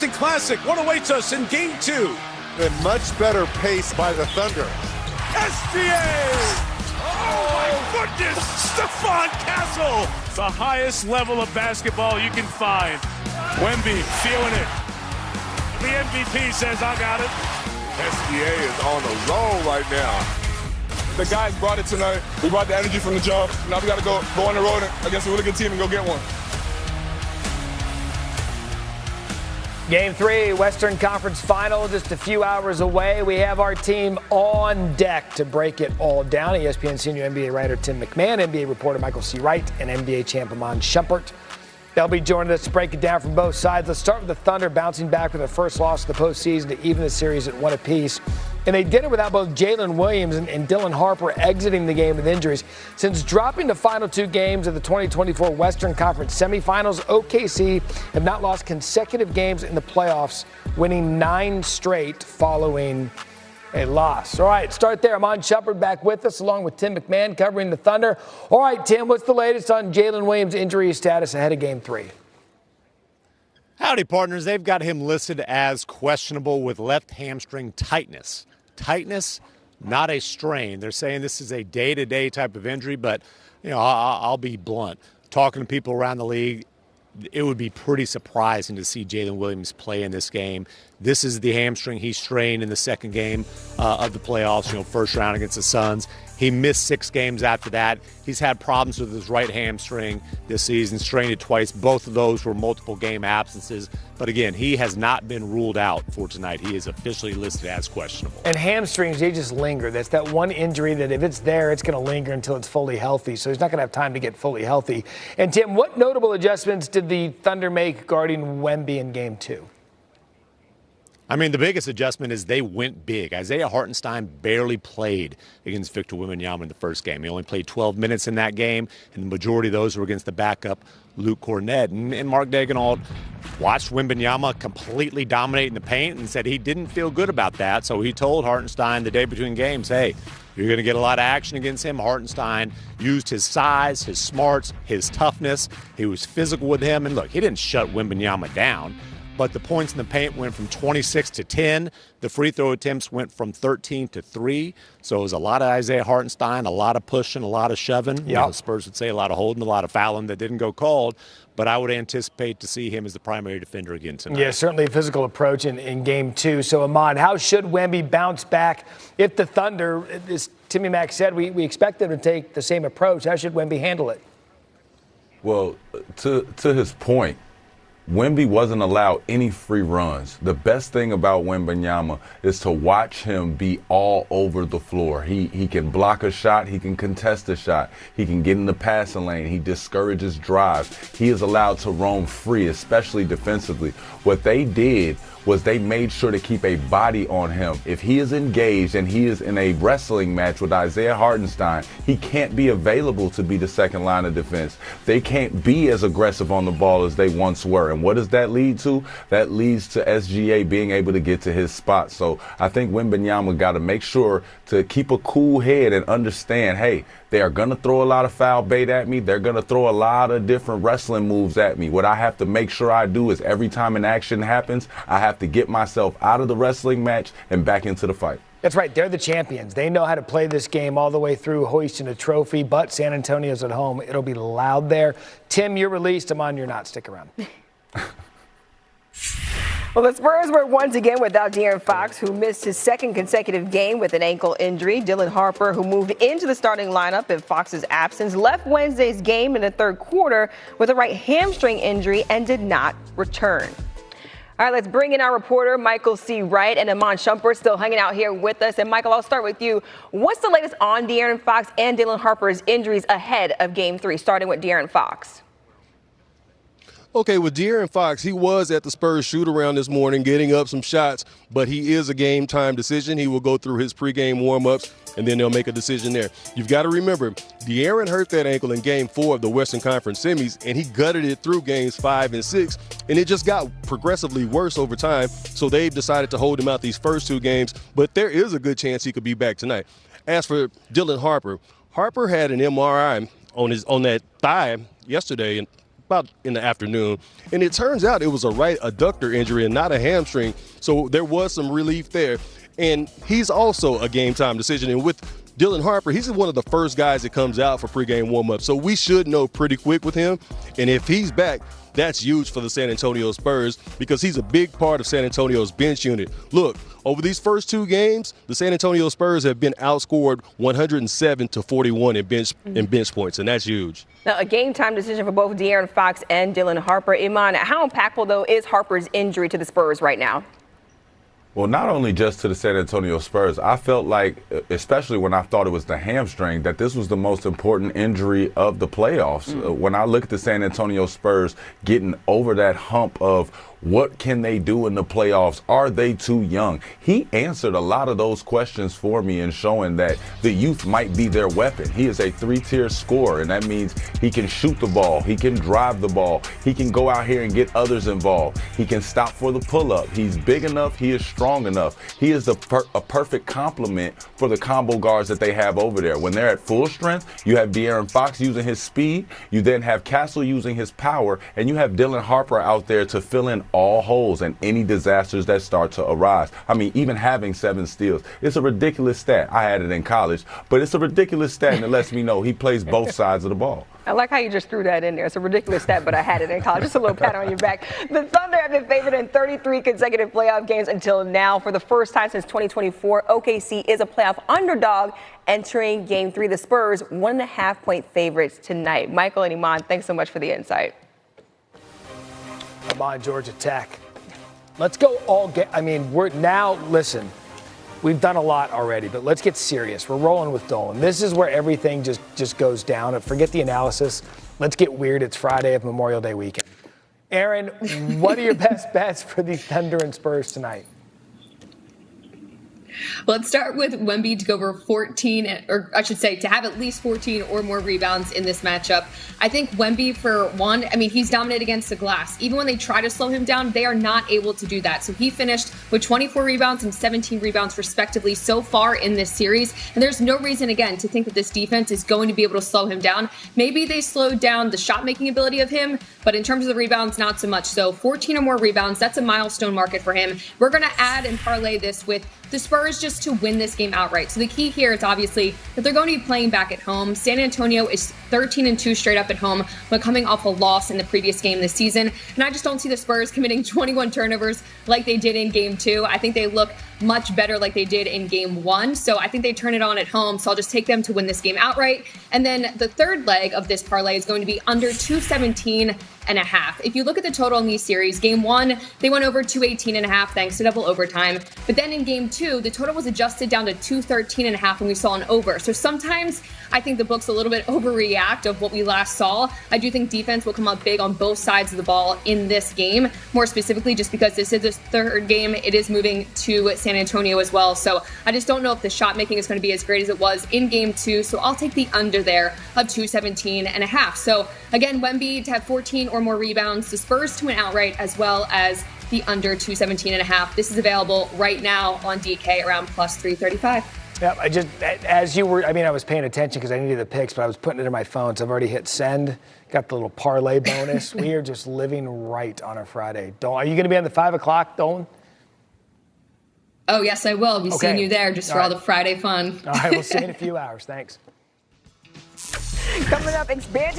Classic, what awaits us in Game 2? A much better pace by the Thunder. SGA! Oh my goodness! Stephon Castle! The highest level of basketball you can find. Wemby feeling it. The MVP says, I got it. SGA is on a roll right now. The guys brought it tonight. We brought the energy from the jump. Now we got to go on the road against a really good team and go get one. Game 3, Western Conference Final, just a few hours away. We have our team on deck to break it all down. ESPN senior NBA writer Tim McMahon, NBA reporter Michael C. Wright, and NBA champ Iman Shumpert. They'll be joining us to break it down from both sides. Let's start with the Thunder bouncing back with their first loss of the postseason to even the series at 1 apiece. And they did it without both Jalen Williams and Dylan Harper exiting the game with injuries. Since dropping the final 2 games of the 2024 Western Conference semifinals, OKC have not lost consecutive games in the playoffs, winning 9 straight following a loss. All right, start there. Iman Shumpert back with us along with Tim McMahon covering the Thunder. All right, Tim, what's the latest on Jalen Williams' injury status ahead of Game 3? Howdy, partners. They've got him listed as questionable with left hamstring tightness. Tightness, not a strain. They're saying this is a day-to-day type of injury, but I'll be blunt. Talking to people around the league, it would be pretty surprising to see Jalen Williams play in this game. This is the hamstring he strained in the second game of the playoffs, first round against the Suns. He missed 6 games after that. He's had problems with his right hamstring this season, strained it twice. Both of those were multiple game absences. But again, he has not been ruled out for tonight. He is officially listed as questionable. And hamstrings, they just linger. That's that one injury that if it's there, it's going to linger until it's fully healthy. So he's not going to have time to get fully healthy. And Tim, what notable adjustments did the Thunder make guarding Wemby in Game 2? I mean, the biggest adjustment is they went big. Isaiah Hartenstein barely played against Victor Wembanyama in the first game. He only played 12 minutes in that game, and the majority of those were against the backup Luke Cornett. And Mark Daigneault watched Wembanyama completely dominate in the paint and said he didn't feel good about that. So he told Hartenstein the day between games, hey, you're going to get a lot of action against him. Hartenstein used his size, his smarts, his toughness. He was physical with him. And look, he didn't shut Wembanyama down. But the points in the paint went from 26 to 10. The free throw attempts went from 13 to 3. So it was a lot of Isaiah Hartenstein, a lot of pushing, a lot of shoving. Yep. Spurs would say a lot of holding, a lot of fouling that didn't go called. But I would anticipate to see him as the primary defender again tonight. Yeah, certainly a physical approach in Game 2. So, Iman, how should Wemby bounce back if the Thunder, as Timmy Mack said, we expect them to take the same approach? How should Wemby handle it? Well, to his point, Wemby wasn't allowed any free runs. The best thing about Wembanyama is to watch him be all over the floor. He can block a shot. He can contest a shot. He can get in the passing lane. He discourages drives. He is allowed to roam free, especially defensively. What they did was they made sure to keep a body on him. If he is engaged and he is in a wrestling match with Isaiah Hartenstein, he can't be available to be the second line of defense. They can't be as aggressive on the ball as they once were. And what does that lead to? That leads to SGA being able to get to his spot. So I think Wembanyama got to make sure to keep a cool head and understand, hey, they are going to throw a lot of foul bait at me. They're going to throw a lot of different wrestling moves at me. What I have to make sure I do is every time an action happens, I have to get myself out of the wrestling match and back into the fight. That's right. They're the champions. They know how to play this game all the way through, hoisting a trophy. But San Antonio's at home. It'll be loud there. Tim, you're released. Iman, you're not. Stick around. Well, the Spurs were once again without De'Aaron Fox, who missed his second consecutive game with an ankle injury. Dylan Harper, who moved into the starting lineup in Fox's absence, left Wednesday's game in the third quarter with a right hamstring injury and did not return. All right, let's bring in our reporter, Michael C. Wright, and Iman Shumpert still hanging out here with us. And, Michael, I'll start with you. What's the latest on De'Aaron Fox and Dylan Harper's injuries ahead of Game 3, starting with De'Aaron Fox? Okay, with De'Aaron Fox, he was at the Spurs shoot-around this morning getting up some shots, but he is a game-time decision. He will go through his pregame warm-ups, and then they'll make a decision there. You've got to remember, De'Aaron hurt that ankle in Game 4 of the Western Conference semis, and he gutted it through Games 5 and 6, and it just got progressively worse over time, so they've decided to hold him out these first 2 games, but there is a good chance he could be back tonight. As for Dylan Harper, Harper had an MRI on that thigh yesterday, and about in the afternoon. And it turns out it was a right adductor injury and not a hamstring. So there was some relief there. And he's also a game-time decision. And with Dylan Harper, he's one of the first guys that comes out for pregame warm-up. So we should know pretty quick with him. And if he's back, that's huge for the San Antonio Spurs because he's a big part of San Antonio's bench unit. Look, over these first 2 games, the San Antonio Spurs have been outscored 107-41 in bench points, and that's huge. Now, a game-time decision for both De'Aaron Fox and Dylan Harper. Iman, how impactful, though, is Harper's injury to the Spurs right now? Well, not only just to the San Antonio Spurs, I felt like, especially when I thought it was the hamstring, that this was the most important injury of the playoffs. When I look at the San Antonio Spurs getting over that hump of what can they do in the playoffs? Are they too young? He answered a lot of those questions for me in showing that the youth might be their weapon. He is a 3-tier scorer, and that means he can shoot the ball, he can drive the ball, he can go out here and get others involved, he can stop for the pull-up. He's big enough, he is strong enough. He is a perfect complement for the combo guards that they have over there. When they're at full strength, you have De'Aaron Fox using his speed, you then have Castle using his power, and you have Dylan Harper out there to fill in all holes and any disasters that start to arise. I mean, even having 7 steals, it's a ridiculous stat. I had it in college, but it's a ridiculous stat, and it lets me know he plays both sides of the ball. I like how you just threw that in there. It's a ridiculous stat, but I had it in college. Just a little pat on your back. The Thunder have been favored in 33 consecutive playoff games until now. For the first time since 2024, OKC is a playoff underdog entering Game 3. The Spurs, 1.5-point favorites tonight. Michael and Iman, thanks so much for the insight. Come on, Georgia Tech. Let's go all get. I mean, listen, we've done a lot already, but let's get serious. We're rolling with Dolan. This is where everything just goes down. Forget the analysis. Let's get weird. It's Friday of Memorial Day weekend. Aaron, what are your best bets for the Thunder and Spurs tonight? Let's start with Wemby to go over 14, or I should say to have at least 14 or more rebounds in this matchup. I think Wemby, for one, I mean, he's dominant against the glass. Even when they try to slow him down, they are not able to do that. So he finished with 24 rebounds and 17 rebounds respectively so far in this series. And there's no reason, again, to think that this defense is going to be able to slow him down. Maybe they slowed down the shot-making ability of him, but in terms of the rebounds, not so much. So 14 or more rebounds, that's a milestone market for him. We're going to add and parlay this with the Spurs just to win this game outright. So the key here is obviously that they're going to be playing back at home. San Antonio is 13-2 straight up at home, but coming off a loss in the previous game this season. And I just don't see the Spurs committing 21 turnovers like they did in Game 2. I think they look much better like they did in Game 1. So I think they turn it on at home. So I'll just take them to win this game outright. And then the third leg of this parlay is going to be under 217.5. If you look at the total in these series, Game 1, they went over 218.5 thanks to double overtime. But then in Game 2, the total was adjusted down to 213.5 and we saw an over. So sometimes I think the books a little bit overreact of what we last saw. I do think defense will come up big on both sides of the ball in this game. More specifically, just because this is the third game, it is moving to San Antonio as well. So I just don't know if the shot making is going to be as great as it was in Game 2. So I'll take the under there of 217.5. So again, Wemby to have 14 or more rebounds, the Spurs to win outright, as well as the under 217.5. This is available right now on DK around plus 335. Yeah, I was paying attention because I needed the picks, but I was putting it in my phone, so I've already hit send. Got the little parlay bonus. We are just living right on a Friday. Are you going to be on the 5 o'clock, Dolan? Oh, yes, I will. I'll be seeing you there just for all the Friday fun. All right, we'll see you in a few hours. Thanks. Coming up, expansion.